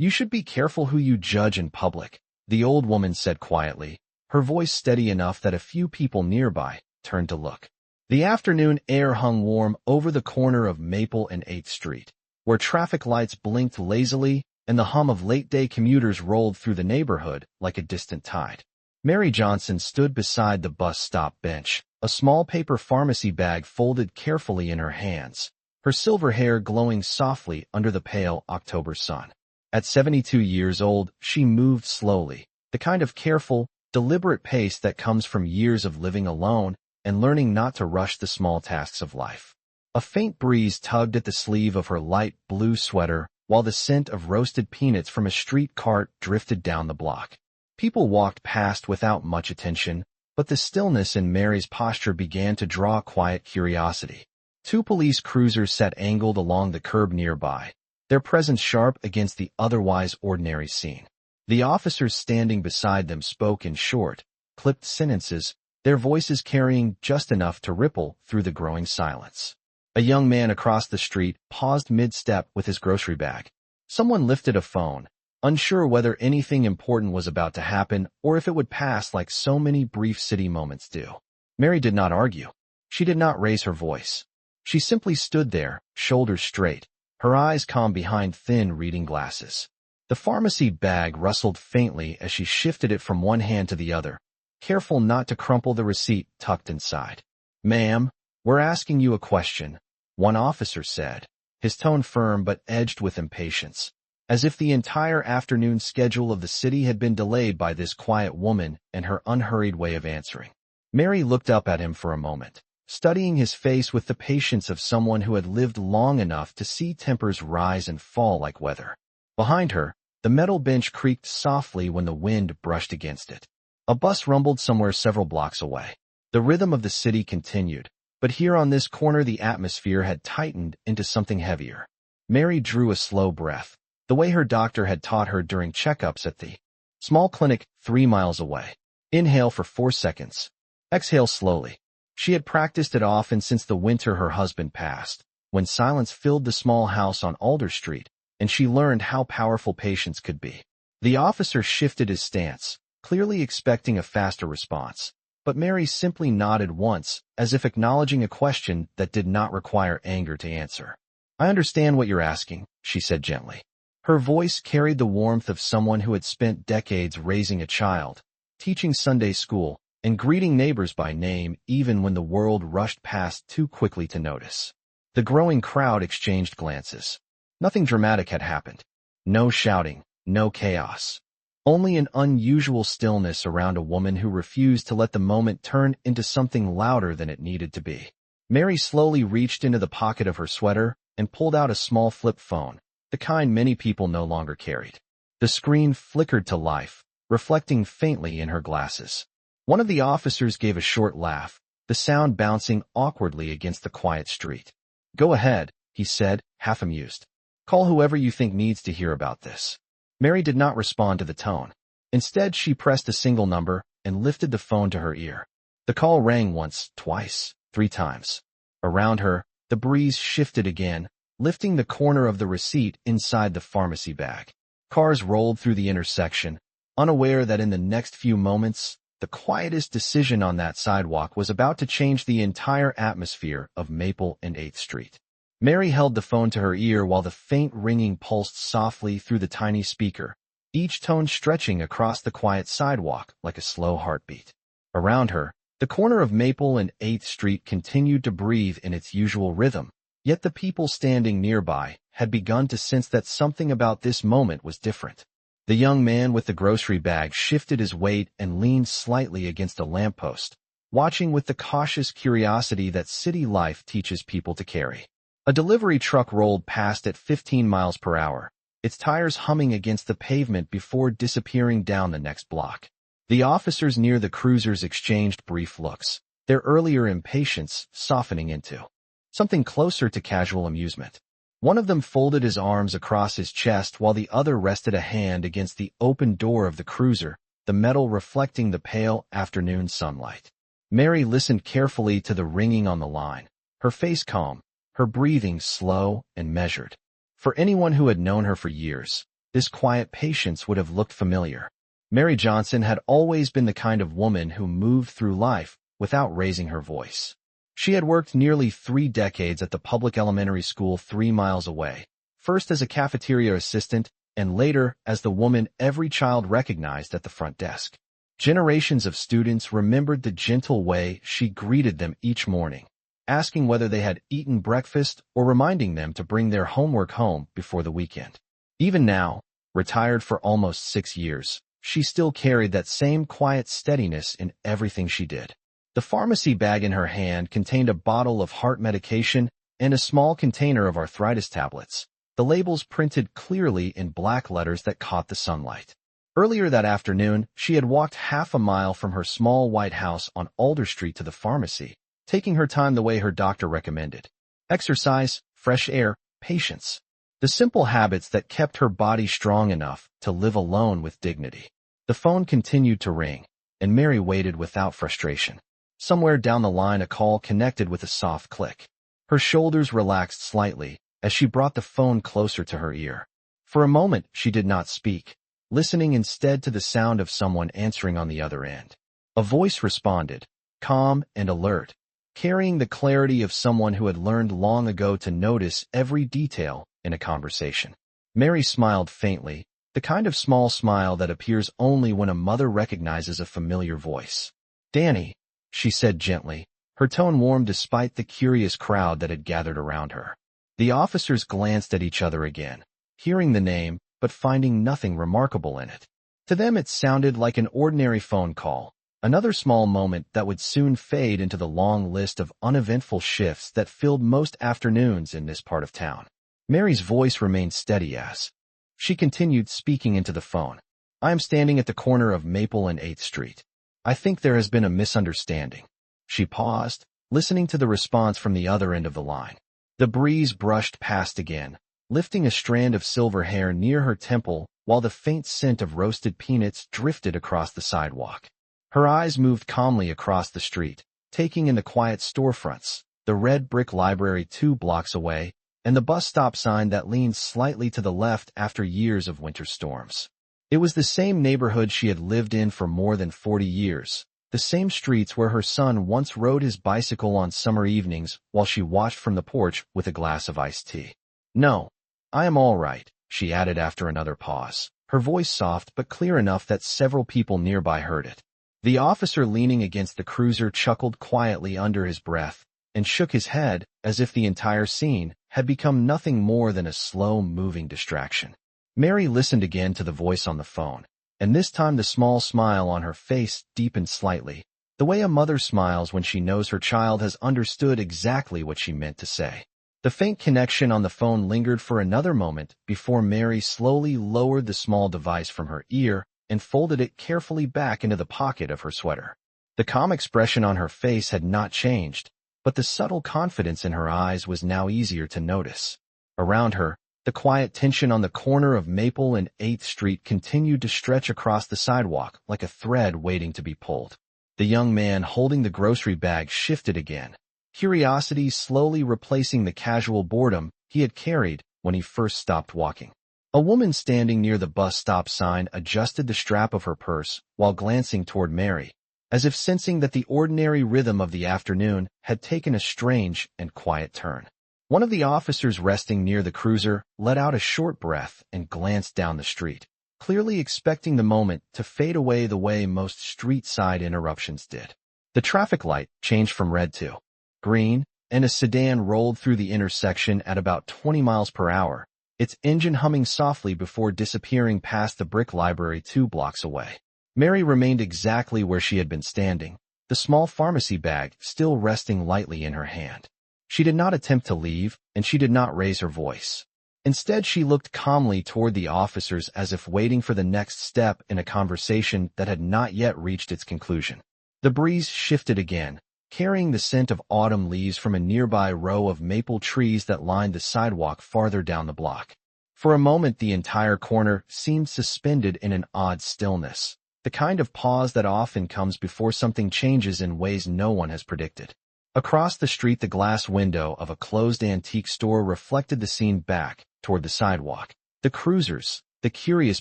"You should be careful who you judge in public," the old woman said quietly, her voice steady enough that a few people nearby turned to look. The afternoon air hung warm over the corner of Maple and 8th Street, where traffic lights blinked lazily and the hum of late-day commuters rolled through the neighborhood like a distant tide. Mary Johnson stood beside the bus stop bench, a small paper pharmacy bag folded carefully in her hands, her silver hair glowing softly under the pale October sun. At 72 years old, she moved slowly, the kind of careful, deliberate pace that comes from years of living alone and learning not to rush the small tasks of life. A faint breeze tugged at the sleeve of her light blue sweater, while the scent of roasted peanuts from a street cart drifted down the block. People walked past without much attention, but the stillness in Mary's posture began to draw quiet curiosity. 2 police cruisers sat angled along the curb nearby, their presence sharp against the otherwise ordinary scene. The officers standing beside them spoke in short, clipped sentences, their voices carrying just enough to ripple through the growing silence. A young man across the street paused mid-step with his grocery bag. Someone lifted a phone, unsure whether anything important was about to happen or if it would pass like so many brief city moments do. Mary did not argue. She did not raise her voice. She simply stood there, shoulders straight, her eyes calm behind thin reading glasses. The pharmacy bag rustled faintly as she shifted it from one hand to the other, careful not to crumple the receipt tucked inside. "Ma'am, we're asking you a question," one officer said, his tone firm but edged with impatience, as if the entire afternoon schedule of the city had been delayed by this quiet woman and her unhurried way of answering. Mary looked up at him for a moment, studying his face with the patience of someone who had lived long enough to see tempers rise and fall like weather. Behind her, the metal bench creaked softly when the wind brushed against it. A bus rumbled somewhere several blocks away. The rhythm of the city continued, but here on this corner the atmosphere had tightened into something heavier. Mary drew a slow breath, the way her doctor had taught her during checkups at the small clinic 3 miles away. Inhale for 4 seconds. Exhale slowly. She had practiced it often since the winter her husband passed, when silence filled the small house on Alder Street, and she learned how powerful patience could be. The officer shifted his stance, clearly expecting a faster response, but Mary simply nodded once, as if acknowledging a question that did not require anger to answer. "I understand what you're asking," she said gently. Her voice carried the warmth of someone who had spent decades raising a child, teaching Sunday school, and greeting neighbors by name even when the world rushed past too quickly to notice. The growing crowd exchanged glances. Nothing dramatic had happened. No shouting, no chaos. Only an unusual stillness around a woman who refused to let the moment turn into something louder than it needed to be. Mary slowly reached into the pocket of her sweater and pulled out a small flip phone, the kind many people no longer carried. The screen flickered to life, reflecting faintly in her glasses. One of the officers gave a short laugh, the sound bouncing awkwardly against the quiet street. "Go ahead," he said, half amused. "Call whoever you think needs to hear about this." Mary did not respond to the tone. Instead, she pressed a single number and lifted the phone to her ear. The call rang once, twice, 3 times. Around her, the breeze shifted again, lifting the corner of the receipt inside the pharmacy bag. Cars rolled through the intersection, unaware that in the next few moments, the quietest decision on that sidewalk was about to change the entire atmosphere of Maple and 8th Street. Mary held the phone to her ear while the faint ringing pulsed softly through the tiny speaker, each tone stretching across the quiet sidewalk like a slow heartbeat. Around her, the corner of Maple and 8th Street continued to breathe in its usual rhythm, yet the people standing nearby had begun to sense that something about this moment was different. The young man with the grocery bag shifted his weight and leaned slightly against a lamppost, watching with the cautious curiosity that city life teaches people to carry. A delivery truck rolled past at 15 miles per hour, its tires humming against the pavement before disappearing down the next block. The officers near the cruisers exchanged brief looks, their earlier impatience softening into something closer to casual amusement. One of them folded his arms across his chest while the other rested a hand against the open door of the cruiser, the metal reflecting the pale afternoon sunlight. Mary listened carefully to the ringing on the line, her face calm, her breathing slow and measured. For anyone who had known her for years, this quiet patience would have looked familiar. Mary Johnson had always been the kind of woman who moved through life without raising her voice. She had worked nearly 3 decades at the public elementary school 3 miles away, first as a cafeteria assistant and later as the woman every child recognized at the front desk. Generations of students remembered the gentle way she greeted them each morning, asking whether they had eaten breakfast or reminding them to bring their homework home before the weekend. Even now, retired for almost 6 years, she still carried that same quiet steadiness in everything she did. The pharmacy bag in her hand contained a bottle of heart medication and a small container of arthritis tablets, the labels printed clearly in black letters that caught the sunlight. Earlier that afternoon, she had walked half a mile from her small white house on Alder Street to the pharmacy, taking her time the way her doctor recommended. Exercise, fresh air, patience. The simple habits that kept her body strong enough to live alone with dignity. The phone continued to ring, and Mary waited without frustration. Somewhere down the line a call connected with a soft click. Her shoulders relaxed slightly as she brought the phone closer to her ear. For a moment she did not speak, listening instead to the sound of someone answering on the other end. A voice responded, calm and alert, carrying the clarity of someone who had learned long ago to notice every detail in a conversation. Mary smiled faintly, the kind of small smile that appears only when a mother recognizes a familiar voice. "Danny," she said gently, her tone warm despite the curious crowd that had gathered around her. The officers glanced at each other again, hearing the name but finding nothing remarkable in it. To them it sounded like an ordinary phone call, another small moment that would soon fade into the long list of uneventful shifts that filled most afternoons in this part of town. Mary's voice remained steady as she continued speaking into the phone. "I am standing at the corner of Maple and 8th Street. I think there has been a misunderstanding." She paused, listening to the response from the other end of the line. The breeze brushed past again, lifting a strand of silver hair near her temple while the faint scent of roasted peanuts drifted across the sidewalk. Her eyes moved calmly across the street, taking in the quiet storefronts, the red brick library 2 blocks away, and the bus stop sign that leaned slightly to the left after years of winter storms. It was the same neighborhood she had lived in for more than 40 years, the same streets where her son once rode his bicycle on summer evenings while she watched from the porch with a glass of iced tea. "No, I am all right," she added after another pause, her voice soft but clear enough that several people nearby heard it. The officer leaning against the cruiser chuckled quietly under his breath and shook his head as if the entire scene had become nothing more than a slow-moving distraction. Mary listened again to the voice on the phone, and this time the small smile on her face deepened slightly, the way a mother smiles when she knows her child has understood exactly what she meant to say. The faint connection on the phone lingered for another moment before Mary slowly lowered the small device from her ear and folded it carefully back into the pocket of her sweater. The calm expression on her face had not changed, but the subtle confidence in her eyes was now easier to notice. Around her, the quiet tension on the corner of Maple and 8th Street continued to stretch across the sidewalk like a thread waiting to be pulled. The young man holding the grocery bag shifted again, curiosity slowly replacing the casual boredom he had carried when he first stopped walking. A woman standing near the bus stop sign adjusted the strap of her purse while glancing toward Mary, as if sensing that the ordinary rhythm of the afternoon had taken a strange and quiet turn. One of the officers resting near the cruiser let out a short breath and glanced down the street, clearly expecting the moment to fade away the way most street-side interruptions did. The traffic light changed from red to green, and a sedan rolled through the intersection at about 20 miles per hour, its engine humming softly before disappearing past the brick library 2 blocks away. Mary remained exactly where she had been standing, the small pharmacy bag still resting lightly in her hand. She did not attempt to leave, and she did not raise her voice. Instead, she looked calmly toward the officers as if waiting for the next step in a conversation that had not yet reached its conclusion. The breeze shifted again, carrying the scent of autumn leaves from a nearby row of maple trees that lined the sidewalk farther down the block. For a moment, the entire corner seemed suspended in an odd stillness, the kind of pause that often comes before something changes in ways no one has predicted. Across the street, the glass window of a closed antique store reflected the scene back toward the sidewalk. The cruisers, the curious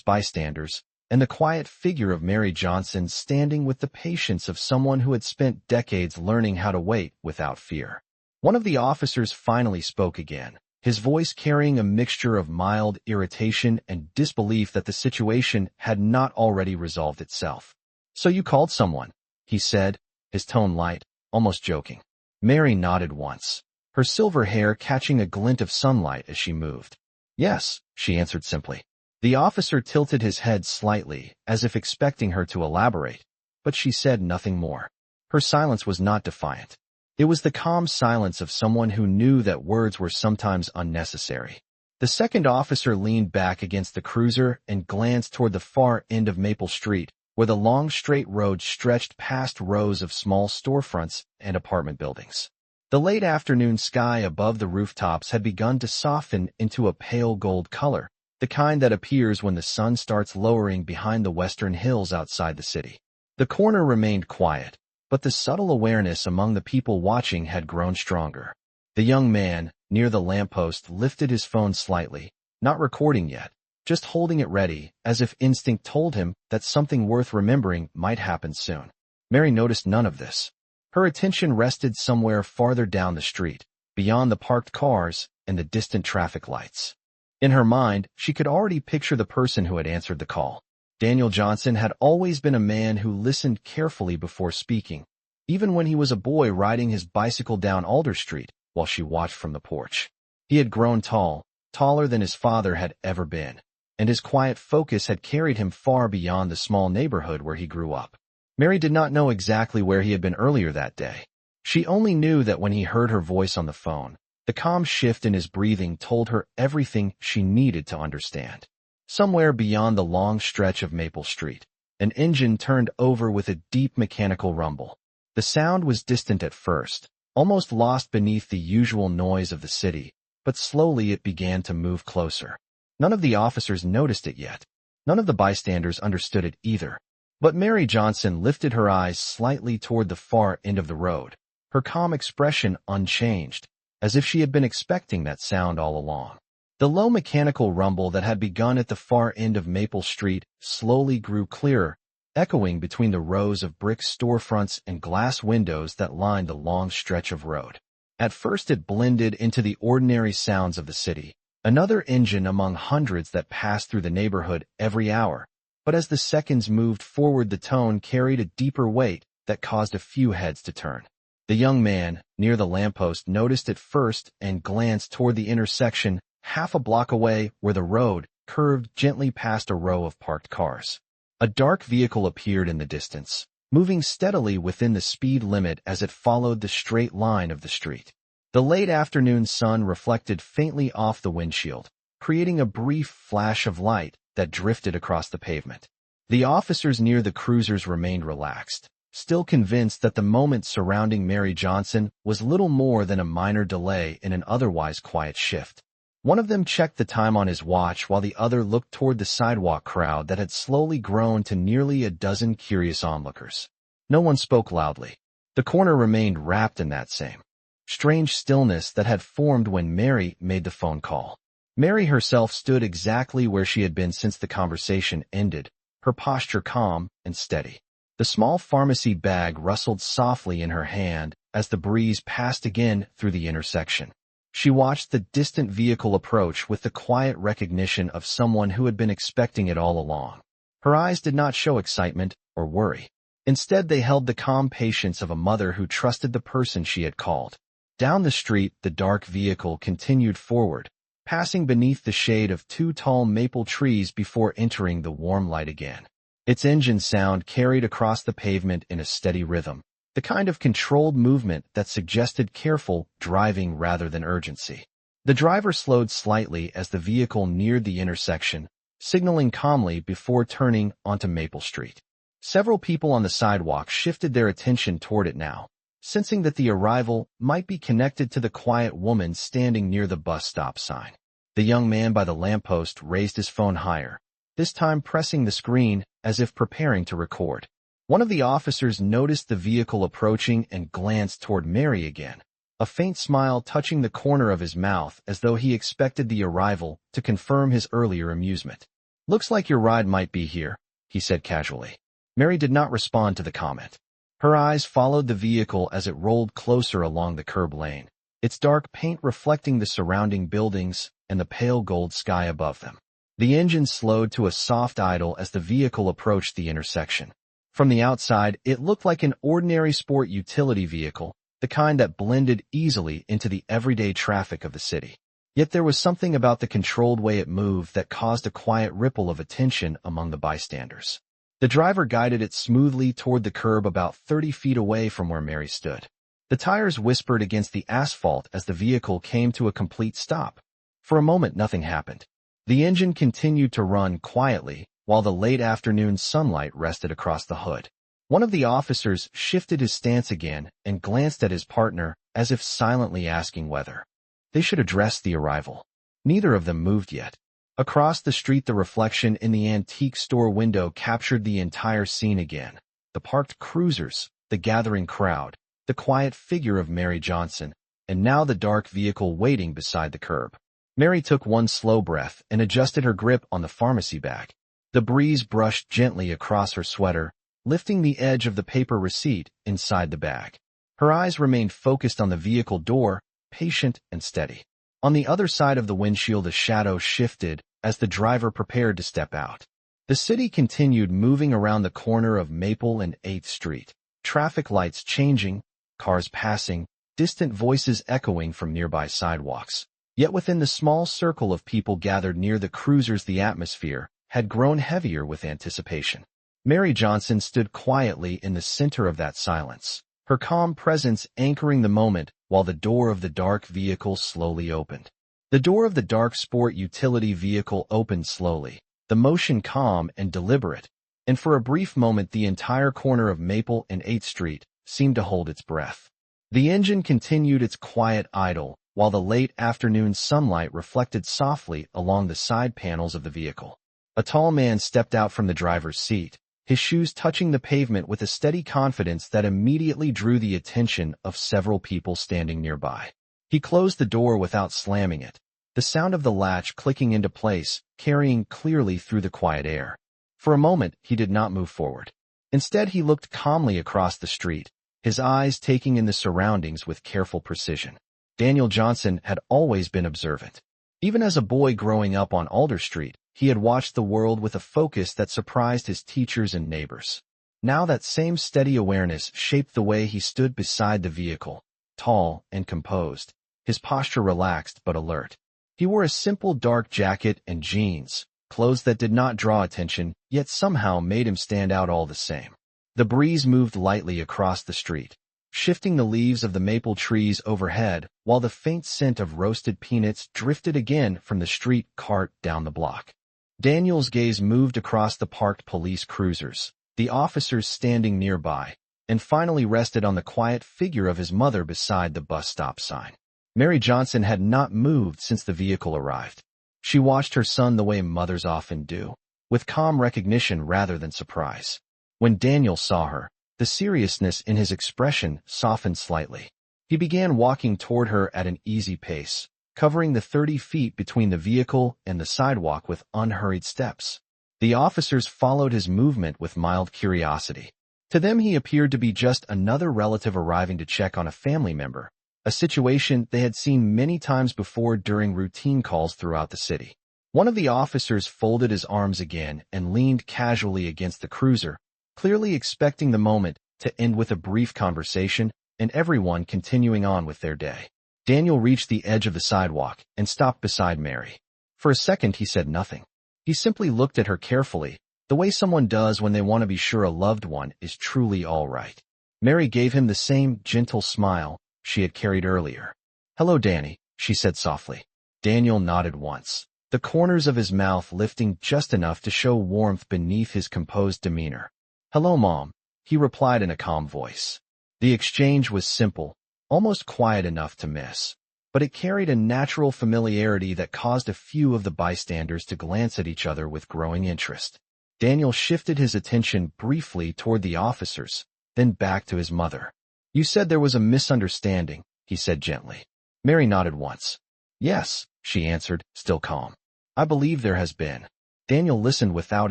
bystanders, and the quiet figure of Mary Johnson standing with the patience of someone who had spent decades learning how to wait without fear. One of the officers finally spoke again, his voice carrying a mixture of mild irritation and disbelief that the situation had not already resolved itself. "So you called someone," he said, his tone light, almost joking. Mary nodded once, her silver hair catching a glint of sunlight as she moved. "Yes," she answered simply. The officer tilted his head slightly, as if expecting her to elaborate, but she said nothing more. Her silence was not defiant. It was the calm silence of someone who knew that words were sometimes unnecessary. The second officer leaned back against the cruiser and glanced toward the far end of Maple Street, where the long straight road stretched past rows of small storefronts and apartment buildings. The late afternoon sky above the rooftops had begun to soften into a pale gold color, the kind that appears when the sun starts lowering behind the western hills outside the city. The corner remained quiet, but the subtle awareness among the people watching had grown stronger. The young man, near the lamppost, lifted his phone slightly, not recording yet, just holding it ready, as if instinct told him that something worth remembering might happen soon. Mary noticed none of this. Her attention rested somewhere farther down the street, beyond the parked cars and the distant traffic lights. In her mind, she could already picture the person who had answered the call. Daniel Johnson had always been a man who listened carefully before speaking, even when he was a boy riding his bicycle down Alder Street while she watched from the porch. He had grown tall, taller than his father had ever been, and his quiet focus had carried him far beyond the small neighborhood where he grew up. Mary did not know exactly where he had been earlier that day. She only knew that when he heard her voice on the phone, the calm shift in his breathing told her everything she needed to understand. Somewhere beyond the long stretch of Maple Street, an engine turned over with a deep mechanical rumble. The sound was distant at first, almost lost beneath the usual noise of the city, but slowly it began to move closer. None of the officers noticed it yet. None of the bystanders understood it either. But Mary Johnson lifted her eyes slightly toward the far end of the road, her calm expression unchanged, as if she had been expecting that sound all along. The low mechanical rumble that had begun at the far end of Maple Street slowly grew clearer, echoing between the rows of brick storefronts and glass windows that lined the long stretch of road. At first it blended into the ordinary sounds of the city, another engine among hundreds that passed through the neighborhood every hour. But as the seconds moved forward, the tone carried a deeper weight that caused a few heads to turn. The young man, near the lamppost, noticed it first and glanced toward the intersection half a block away where the road curved gently past a row of parked cars. A dark vehicle appeared in the distance, moving steadily within the speed limit as it followed the straight line of the street. The late afternoon sun reflected faintly off the windshield, creating a brief flash of light that drifted across the pavement. The officers near the cruisers remained relaxed, still convinced that the moment surrounding Mary Johnson was little more than a minor delay in an otherwise quiet shift. One of them checked the time on his watch while the other looked toward the sidewalk crowd that had slowly grown to nearly a dozen curious onlookers. No one spoke loudly. The corner remained wrapped in that same strange stillness that had formed when Mary made the phone call. Mary herself stood exactly where she had been since the conversation ended, her posture calm and steady. The small pharmacy bag rustled softly in her hand as the breeze passed again through the intersection. She watched the distant vehicle approach with the quiet recognition of someone who had been expecting it all along. Her eyes did not show excitement or worry. Instead, they held the calm patience of a mother who trusted the person she had called. Down the street, the dark vehicle continued forward, passing beneath the shade of two tall maple trees before entering the warm light again. Its engine sound carried across the pavement in a steady rhythm, the kind of controlled movement that suggested careful driving rather than urgency. The driver slowed slightly as the vehicle neared the intersection, signaling calmly before turning onto Maple Street. Several people on the sidewalk shifted their attention toward it now, sensing that the arrival might be connected to the quiet woman standing near the bus stop sign. The young man by the lamppost raised his phone higher, this time pressing the screen as if preparing to record. One of the officers noticed the vehicle approaching and glanced toward Mary again, a faint smile touching the corner of his mouth as though he expected the arrival to confirm his earlier amusement. "Looks like your ride might be here," he said casually. Mary did not respond to the comment. Her eyes followed the vehicle as it rolled closer along the curb lane, its dark paint reflecting the surrounding buildings and the pale gold sky above them. The engine slowed to a soft idle as the vehicle approached the intersection. From the outside, it looked like an ordinary sport utility vehicle, the kind that blended easily into the everyday traffic of the city. Yet there was something about the controlled way it moved that caused a quiet ripple of attention among the bystanders. The driver guided it smoothly toward the curb about 30 feet away from where Mary stood. The tires whispered against the asphalt as the vehicle came to a complete stop. For a moment, nothing happened. The engine continued to run quietly, while the late afternoon sunlight rested across the hood. One of the officers shifted his stance again and glanced at his partner as if silently asking whether they should address the arrival. Neither of them moved yet. Across the street, the reflection in the antique store window captured the entire scene again. The parked cruisers, the gathering crowd, the quiet figure of Mary Johnson, and now the dark vehicle waiting beside the curb. Mary took one slow breath and adjusted her grip on the pharmacy bag. The breeze brushed gently across her sweater, lifting the edge of the paper receipt inside the bag. Her eyes remained focused on the vehicle door, patient and steady. On the other side of the windshield, a shadow shifted as the driver prepared to step out. The city continued moving around the corner of Maple and 8th Street. Traffic lights changing, cars passing, distant voices echoing from nearby sidewalks. Yet within the small circle of people gathered near the cruisers, the atmosphere had grown heavier with anticipation. Mary Johnson stood quietly in the center of that silence, her calm presence anchoring the moment while the door of the dark vehicle slowly opened. The door of the dark sport utility vehicle opened slowly, the motion calm and deliberate, and for a brief moment the entire corner of Maple and 8th Street seemed to hold its breath. The engine continued its quiet idle, while the late afternoon sunlight reflected softly along the side panels of the vehicle. A tall man stepped out from the driver's seat, his shoes touching the pavement with a steady confidence that immediately drew the attention of several people standing nearby. He closed the door without slamming it, the sound of the latch clicking into place, carrying clearly through the quiet air. For a moment, he did not move forward. Instead, he looked calmly across the street, his eyes taking in the surroundings with careful precision. Daniel Johnson had always been observant. Even as a boy growing up on Alder Street, he had watched the world with a focus that surprised his teachers and neighbors. Now that same steady awareness shaped the way he stood beside the vehicle, tall and composed, his posture relaxed but alert. He wore a simple dark jacket and jeans, clothes that did not draw attention, yet somehow made him stand out all the same. The breeze moved lightly across the street, shifting the leaves of the maple trees overhead, while the faint scent of roasted peanuts drifted again from the street cart down the block. Daniel's gaze moved across the parked police cruisers, the officers standing nearby, and finally rested on the quiet figure of his mother beside the bus stop sign. Mary Johnson had not moved since the vehicle arrived. She watched her son the way mothers often do, with calm recognition rather than surprise. When Daniel saw her, the seriousness in his expression softened slightly. He began walking toward her at an easy pace, covering the 30 feet between the vehicle and the sidewalk with unhurried steps. The officers followed his movement with mild curiosity. To them, he appeared to be just another relative arriving to check on a family member, a situation they had seen many times before during routine calls throughout the city. One of the officers folded his arms again and leaned casually against the cruiser, clearly expecting the moment to end with a brief conversation and everyone continuing on with their day. Daniel reached the edge of the sidewalk and stopped beside Mary. For a second, he said nothing. He simply looked at her carefully, the way someone does when they want to be sure a loved one is truly all right. Mary gave him the same gentle smile she had carried earlier. "Hello, Danny," she said softly. Daniel nodded once, the corners of his mouth lifting just enough to show warmth beneath his composed demeanor. "Hello, Mom," he replied in a calm voice. The exchange was simple, almost quiet enough to miss, but it carried a natural familiarity that caused a few of the bystanders to glance at each other with growing interest. Daniel shifted his attention briefly toward the officers, then back to his mother. "You said there was a misunderstanding," he said gently. Mary nodded once. "Yes," she answered, still calm. "I believe there has been." Daniel listened without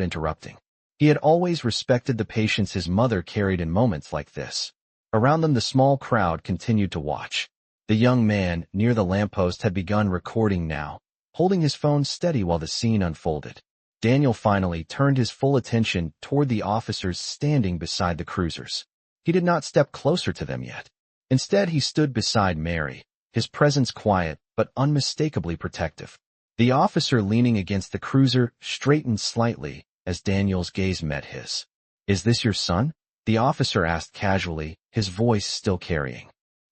interrupting. He had always respected the patience his mother carried in moments like this. Around them the small crowd continued to watch. The young man, near the lamppost, had begun recording now, holding his phone steady while the scene unfolded. Daniel finally turned his full attention toward the officers standing beside the cruisers. He did not step closer to them yet. Instead, he stood beside Mary, his presence quiet but unmistakably protective. The officer leaning against the cruiser straightened slightly as Daniel's gaze met his. "Is this your son?" the officer asked casually, his voice still carrying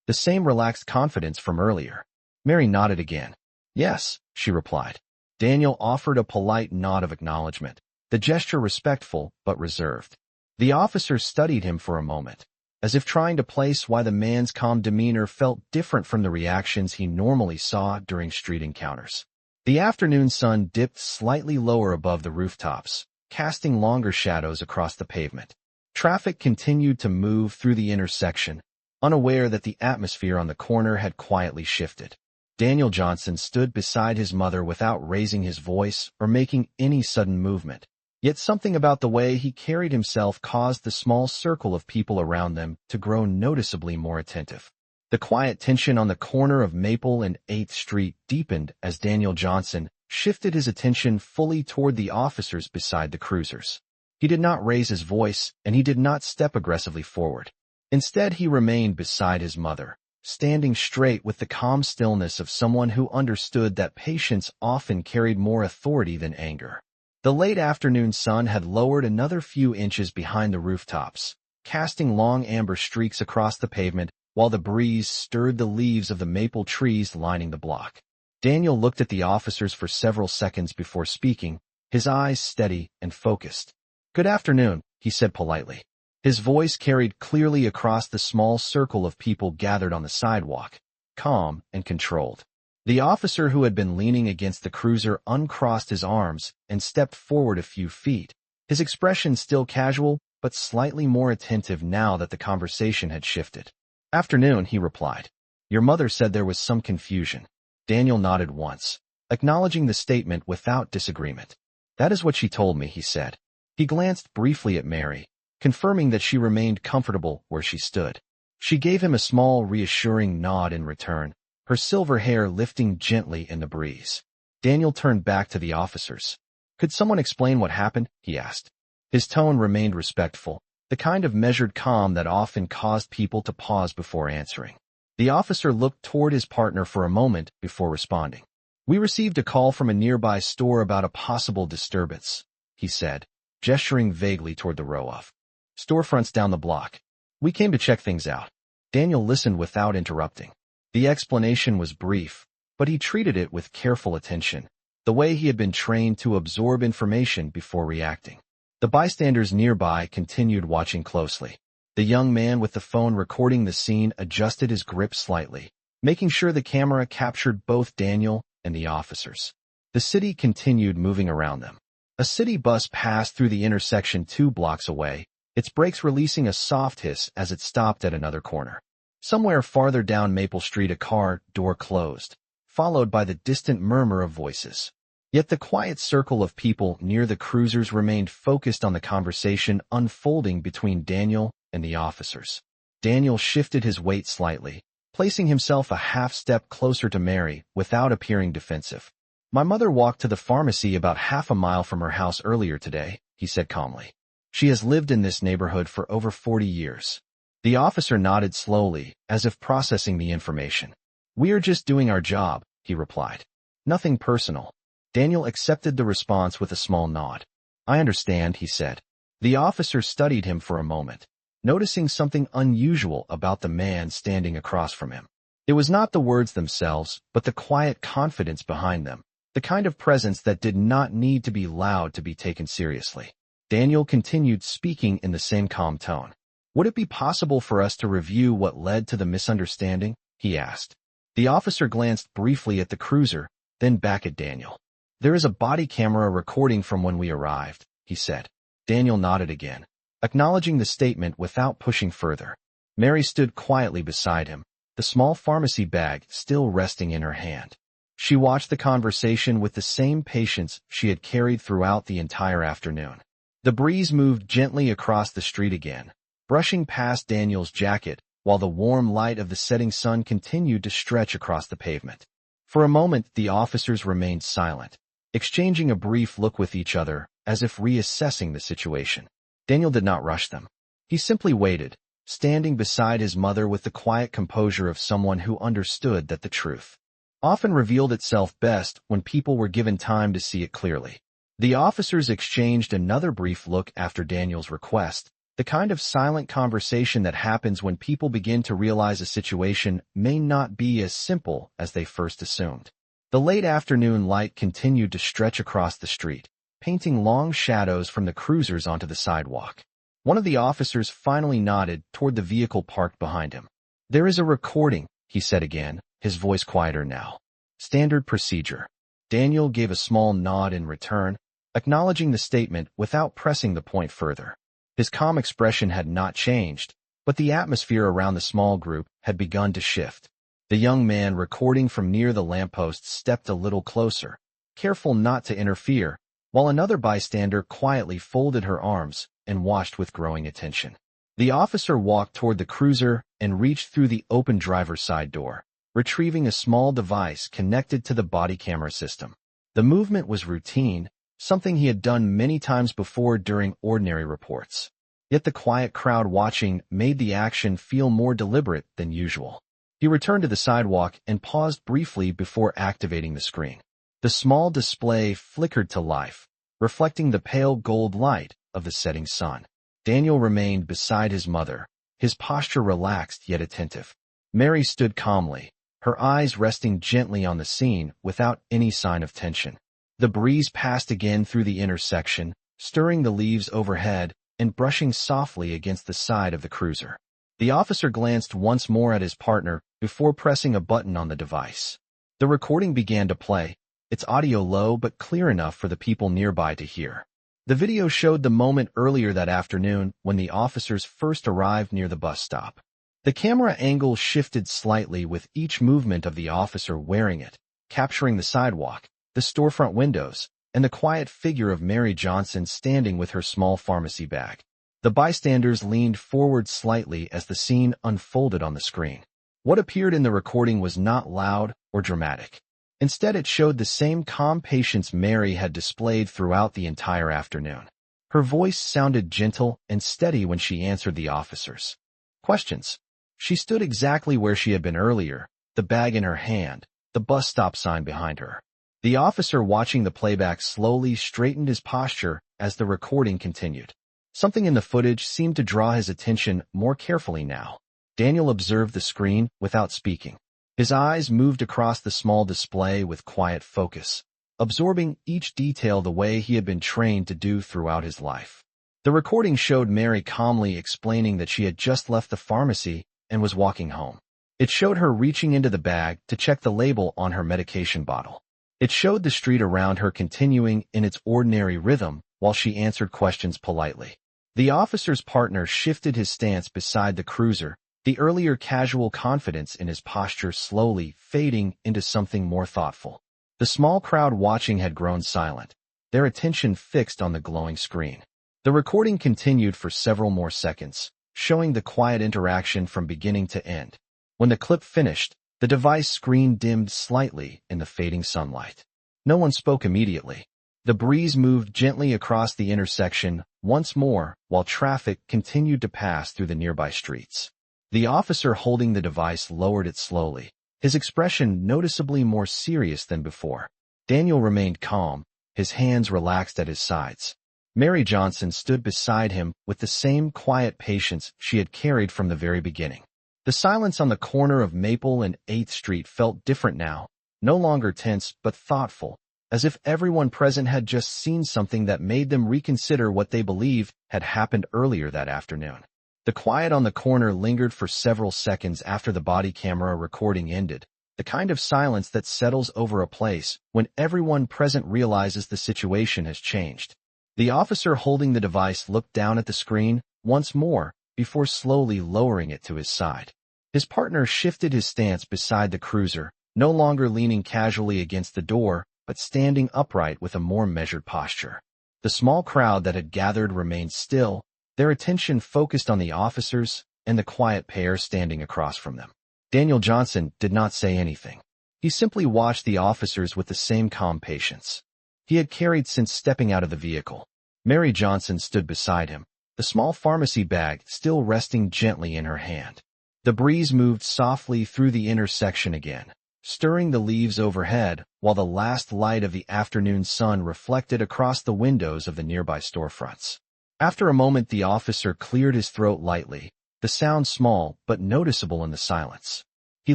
the same relaxed confidence from earlier. Mary nodded again. "Yes," she replied. Daniel offered a polite nod of acknowledgement, the gesture respectful but reserved. The officer studied him for a moment, as if trying to place why the man's calm demeanor felt different from the reactions he normally saw during street encounters. The afternoon sun dipped slightly lower above the rooftops, casting longer shadows across the pavement. Traffic continued to move through the intersection, unaware that the atmosphere on the corner had quietly shifted. Daniel Johnson stood beside his mother without raising his voice or making any sudden movement. Yet something about the way he carried himself caused the small circle of people around them to grow noticeably more attentive. The quiet tension on the corner of Maple and 8th Street deepened as Daniel Johnson shifted his attention fully toward the officers beside the cruisers. He did not raise his voice, and he did not step aggressively forward. Instead, he remained beside his mother, standing straight with the calm stillness of someone who understood that patience often carried more authority than anger. The late afternoon sun had lowered another few inches behind the rooftops, casting long amber streaks across the pavement while the breeze stirred the leaves of the maple trees lining the block. Daniel looked at the officers for several seconds before speaking, his eyes steady and focused. "Good afternoon," he said politely. His voice carried clearly across the small circle of people gathered on the sidewalk, calm and controlled. The officer who had been leaning against the cruiser uncrossed his arms and stepped forward a few feet, his expression still casual but slightly more attentive now that the conversation had shifted. "Afternoon," he replied. "Your mother said there was some confusion." Daniel nodded once, acknowledging the statement without disagreement. "That is what she told me," he said. He glanced briefly at Mary, confirming that she remained comfortable where she stood. She gave him a small, reassuring nod in return, her silver hair lifting gently in the breeze. Daniel turned back to the officers. "Could someone explain what happened?" he asked. His tone remained respectful, the kind of measured calm that often caused people to pause before answering. The officer looked toward his partner for a moment before responding. "We received a call from a nearby store about a possible disturbance," he said, gesturing vaguely toward the row of storefronts down the block. "We came to check things out." Daniel listened without interrupting. The explanation was brief, but he treated it with careful attention, the way he had been trained to absorb information before reacting. The bystanders nearby continued watching closely. The young man with the phone recording the scene adjusted his grip slightly, making sure the camera captured both Daniel and the officers. The city continued moving around them. A city bus passed through the intersection 2 blocks away, its brakes releasing a soft hiss as it stopped at another corner. Somewhere farther down Maple Street a car door closed, followed by the distant murmur of voices. Yet the quiet circle of people near the cruisers remained focused on the conversation unfolding between Daniel and the officers. Daniel shifted his weight slightly, placing himself a half step closer to Mary without appearing defensive. "My mother walked to the pharmacy about half a mile from her house earlier today," he said calmly. "She has lived in this neighborhood for over 40 years. The officer nodded slowly, as if processing the information. "We are just doing our job," he replied. "Nothing personal." Daniel accepted the response with a small nod. "I understand," he said. The officer studied him for a moment, noticing something unusual about the man standing across from him. It was not the words themselves, but the quiet confidence behind them, the kind of presence that did not need to be loud to be taken seriously. Daniel continued speaking in the same calm tone. "Would it be possible for us to review what led to the misunderstanding?" he asked. The officer glanced briefly at the cruiser, then back at Daniel. "There is a body camera recording from when we arrived," he said. Daniel nodded again, acknowledging the statement without pushing further. Mary stood quietly beside him, the small pharmacy bag still resting in her hand. She watched the conversation with the same patience she had carried throughout the entire afternoon. The breeze moved gently across the street again, brushing past Daniel's jacket, while the warm light of the setting sun continued to stretch across the pavement. For a moment, the officers remained silent, exchanging a brief look with each other, as if reassessing the situation. Daniel did not rush them. He simply waited, standing beside his mother with the quiet composure of someone who understood that the truth often revealed itself best when people were given time to see it clearly. The officers exchanged another brief look after Daniel's request, the kind of silent conversation that happens when people begin to realize a situation may not be as simple as they first assumed. The late afternoon light continued to stretch across the street, painting long shadows from the cruisers onto the sidewalk. One of the officers finally nodded toward the vehicle parked behind him. "There is a recording," he said again, his voice quieter now. "Standard procedure." Daniel gave a small nod in return, acknowledging the statement without pressing the point further. His calm expression had not changed, but the atmosphere around the small group had begun to shift. The young man recording from near the lamppost stepped a little closer, careful not to interfere, while another bystander quietly folded her arms and watched with growing attention. The officer walked toward the cruiser and reached through the open driver's side door, retrieving a small device connected to the body camera system. The movement was routine, something he had done many times before during ordinary reports. Yet the quiet crowd watching made the action feel more deliberate than usual. He returned to the sidewalk and paused briefly before activating the screen. The small display flickered to life, reflecting the pale gold light of the setting sun. Daniel remained beside his mother, his posture relaxed yet attentive. Mary stood calmly, her eyes resting gently on the scene without any sign of tension. The breeze passed again through the intersection, stirring the leaves overhead and brushing softly against the side of the cruiser. The officer glanced once more at his partner before pressing a button on the device. The recording began to play, its audio low but clear enough for the people nearby to hear. The video showed the moment earlier that afternoon when the officers first arrived near the bus stop. The camera angle shifted slightly with each movement of the officer wearing it, capturing the sidewalk, the storefront windows, and the quiet figure of Mary Johnson standing with her small pharmacy bag. The bystanders leaned forward slightly as the scene unfolded on the screen. What appeared in the recording was not loud or dramatic. Instead, it showed the same calm patience Mary had displayed throughout the entire afternoon. Her voice sounded gentle and steady when she answered the officers' questions. She stood exactly where she had been earlier, the bag in her hand, the bus stop sign behind her. The officer watching the playback slowly straightened his posture as the recording continued. Something in the footage seemed to draw his attention more carefully now. Daniel observed the screen without speaking. His eyes moved across the small display with quiet focus, absorbing each detail the way he had been trained to do throughout his life. The recording showed Mary calmly explaining that she had just left the pharmacy and was walking home. It showed her reaching into the bag to check the label on her medication bottle. It showed the street around her continuing in its ordinary rhythm while she answered questions politely. The officer's partner shifted his stance beside the cruiser, the earlier casual confidence in his posture slowly fading into something more thoughtful. The small crowd watching had grown silent, their attention fixed on the glowing screen. The recording continued for several more seconds, showing the quiet interaction from beginning to end. When the clip finished, the device screen dimmed slightly in the fading sunlight. No one spoke immediately. The breeze moved gently across the intersection once more while traffic continued to pass through the nearby streets. The officer holding the device lowered it slowly, his expression noticeably more serious than before. Daniel remained calm, his hands relaxed at his sides. Mary Johnson stood beside him with the same quiet patience she had carried from the very beginning. The silence on the corner of Maple and 8th Street felt different now, no longer tense but thoughtful, as if everyone present had just seen something that made them reconsider what they believed had happened earlier that afternoon. The quiet on the corner lingered for several seconds after the body camera recording ended, the kind of silence that settles over a place when everyone present realizes the situation has changed. The officer holding the device looked down at the screen once more before slowly lowering it to his side. His partner shifted his stance beside the cruiser, no longer leaning casually against the door, but standing upright with a more measured posture. The small crowd that had gathered remained still, their attention focused on the officers and the quiet pair standing across from them. Daniel Johnson did not say anything. He simply watched the officers with the same calm patience he had carried since stepping out of the vehicle. Mary Johnson stood beside him, the small pharmacy bag still resting gently in her hand. The breeze moved softly through the intersection again, stirring the leaves overhead while the last light of the afternoon sun reflected across the windows of the nearby storefronts. After a moment, the officer cleared his throat lightly, the sound small but noticeable in the silence. He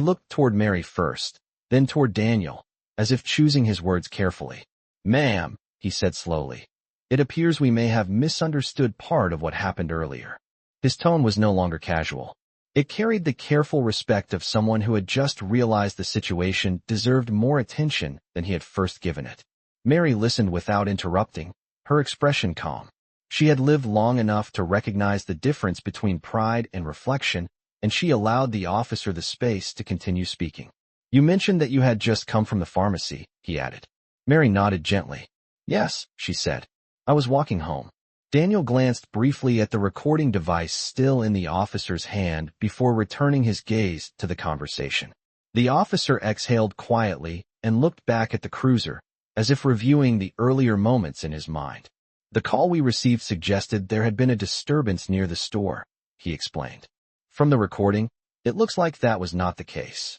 looked toward Mary first, then toward Daniel, as if choosing his words carefully. "Ma'am," he said slowly, "it appears we may have misunderstood part of what happened earlier." His tone was no longer casual. It carried the careful respect of someone who had just realized the situation deserved more attention than he had first given it. Mary listened without interrupting, her expression calm. She had lived long enough to recognize the difference between pride and reflection, and she allowed the officer the space to continue speaking. "You mentioned that you had just come from the pharmacy," he added. Mary nodded gently. "Yes," she said. "I was walking home." Daniel glanced briefly at the recording device still in the officer's hand before returning his gaze to the conversation. The officer exhaled quietly and looked back at the cruiser, as if reviewing the earlier moments in his mind. "The call we received suggested there had been a disturbance near the store," he explained. "From the recording, it looks like that was not the case."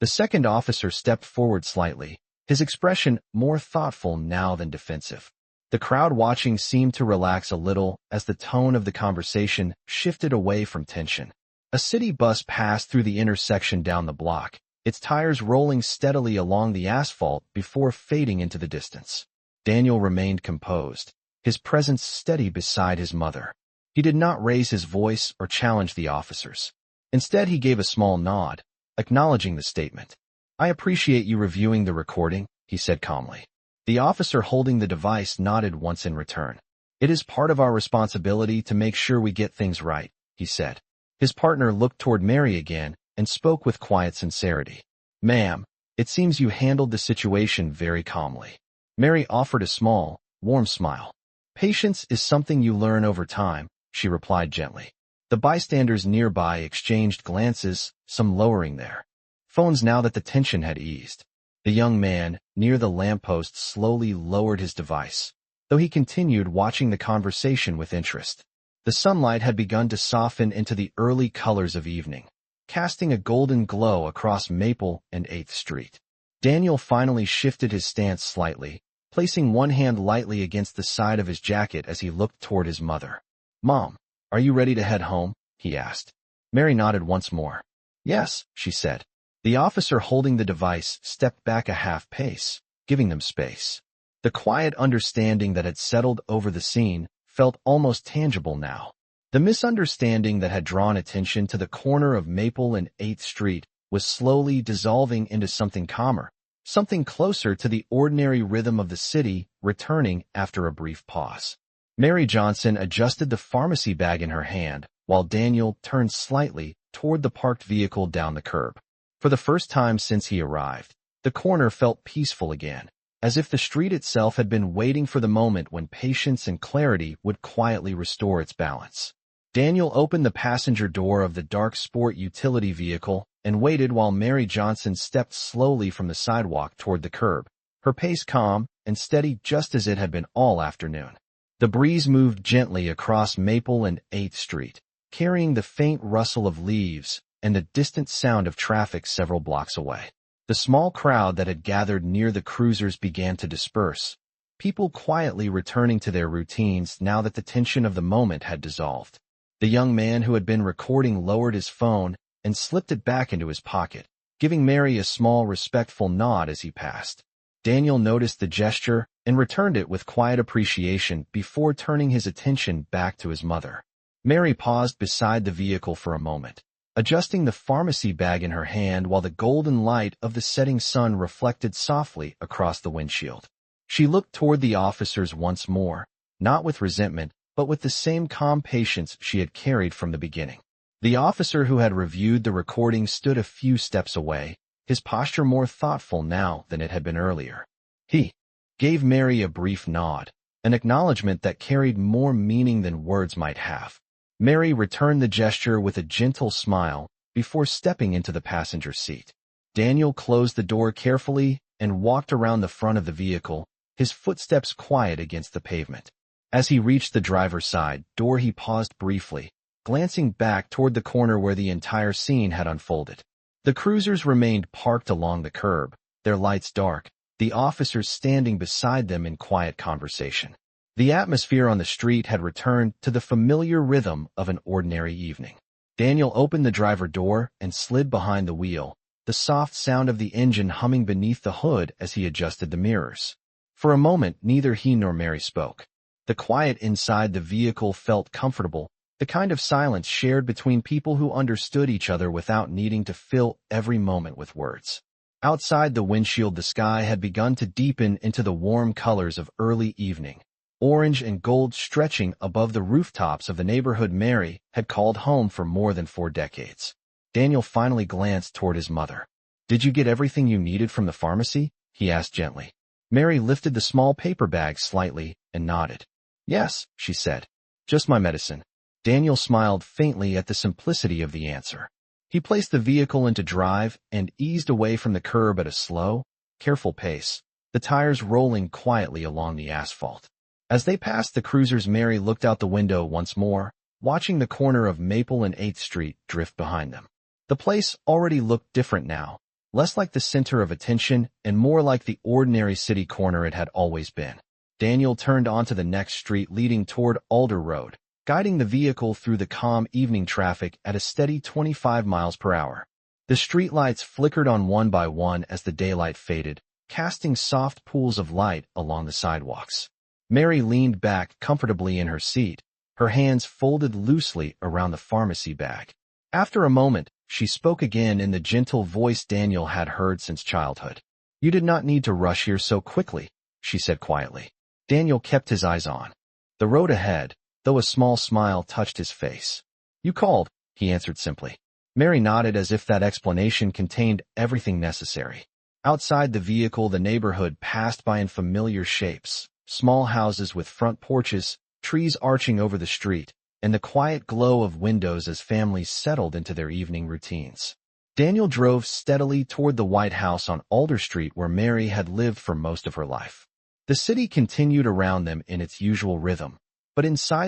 The second officer stepped forward slightly, his expression more thoughtful now than defensive. The crowd watching seemed to relax a little as the tone of the conversation shifted away from tension. A city bus passed through the intersection down the block, its tires rolling steadily along the asphalt before fading into the distance. Daniel remained composed, his presence steady beside his mother. He did not raise his voice or challenge the officers. Instead, he gave a small nod, acknowledging the statement. "I appreciate you reviewing the recording," he said calmly. The officer holding the device nodded once in return. "It is part of our responsibility to make sure we get things right," he said. His partner looked toward Mary again and spoke with quiet sincerity. "Ma'am, it seems you handled the situation very calmly." Mary offered a small, warm smile. "Patience is something you learn over time," she replied gently. The bystanders nearby exchanged glances, some lowering their phones now that the tension had eased. The young man, near the lamppost, slowly lowered his device, though he continued watching the conversation with interest. The sunlight had begun to soften into the early colors of evening, casting a golden glow across Maple and 8th Street. Daniel finally shifted his stance slightly, placing one hand lightly against the side of his jacket as he looked toward his mother. "Mom, are you ready to head home?" he asked. Mary nodded once more. "Yes," she said. The officer holding the device stepped back a half pace, giving them space. The quiet understanding that had settled over the scene felt almost tangible now. The misunderstanding that had drawn attention to the corner of Maple and 8th Street was slowly dissolving into something calmer, something closer to the ordinary rhythm of the city, returning after a brief pause. Mary Johnson adjusted the pharmacy bag in her hand, while Daniel turned slightly toward the parked vehicle down the curb. For the first time since he arrived, the corner felt peaceful again, as if the street itself had been waiting for the moment when patience and clarity would quietly restore its balance. Daniel opened the passenger door of the dark sport utility vehicle and waited while Mary Johnson stepped slowly from the sidewalk toward the curb, her pace calm and steady just as it had been all afternoon. The breeze moved gently across Maple and 8th Street, carrying the faint rustle of leaves and the distant sound of traffic several blocks away. The small crowd that had gathered near the cruisers began to disperse, people quietly returning to their routines now that the tension of the moment had dissolved. The young man who had been recording lowered his phone and slipped it back into his pocket, giving Mary a small respectful nod as he passed. Daniel noticed the gesture and returned it with quiet appreciation before turning his attention back to his mother. Mary paused beside the vehicle for a moment, adjusting the pharmacy bag in her hand while the golden light of the setting sun reflected softly across the windshield. She looked toward the officers once more, not with resentment, but with the same calm patience she had carried from the beginning. The officer who had reviewed the recording stood a few steps away, his posture more thoughtful now than it had been earlier. He gave Mary a brief nod, an acknowledgement that carried more meaning than words might have. Mary returned the gesture with a gentle smile before stepping into the passenger seat. Daniel closed the door carefully and walked around the front of the vehicle, his footsteps quiet against the pavement. As he reached the driver's side door, he paused briefly, glancing back toward the corner where the entire scene had unfolded. The cruisers remained parked along the curb, their lights dark, the officers standing beside them in quiet conversation. The atmosphere on the street had returned to the familiar rhythm of an ordinary evening. Daniel opened the driver door and slid behind the wheel, the soft sound of the engine humming beneath the hood as he adjusted the mirrors. For a moment, neither he nor Mary spoke. The quiet inside the vehicle felt comfortable, the kind of silence shared between people who understood each other without needing to fill every moment with words. Outside the windshield, the sky had begun to deepen into the warm colors of early evening, orange and gold stretching above the rooftops of the neighborhood Mary had called home for more than 4 decades. Daniel finally glanced toward his mother. "Did you get everything you needed from the pharmacy?" he asked gently. Mary lifted the small paper bag slightly and nodded. "Yes," she said. "Just my medicine." Daniel smiled faintly at the simplicity of the answer. He placed the vehicle into drive and eased away from the curb at a slow, careful pace, the tires rolling quietly along the asphalt. As they passed the cruisers, Mary looked out the window once more, watching the corner of Maple and 8th Street drift behind them. The place already looked different now, less like the center of attention and more like the ordinary city corner it had always been. Daniel turned onto the next street leading toward Alder Road, guiding the vehicle through the calm evening traffic at a steady 25 miles per hour. The streetlights flickered on one by one as the daylight faded, casting soft pools of light along the sidewalks. Mary leaned back comfortably in her seat, her hands folded loosely around the pharmacy bag. After a moment, she spoke again in the gentle voice Daniel had heard since childhood. "You did not need to rush here so quickly," she said quietly. Daniel kept his eyes on the road ahead, though a small smile touched his face. "You called," he answered simply. Mary nodded as if that explanation contained everything necessary. Outside the vehicle, the neighborhood passed by in familiar shapes, small houses with front porches, trees arching over the street, and the quiet glow of windows as families settled into their evening routines. Daniel drove steadily toward the white house on Alder Street where Mary had lived for most of her life. The city continued around them in its usual rhythm, but inside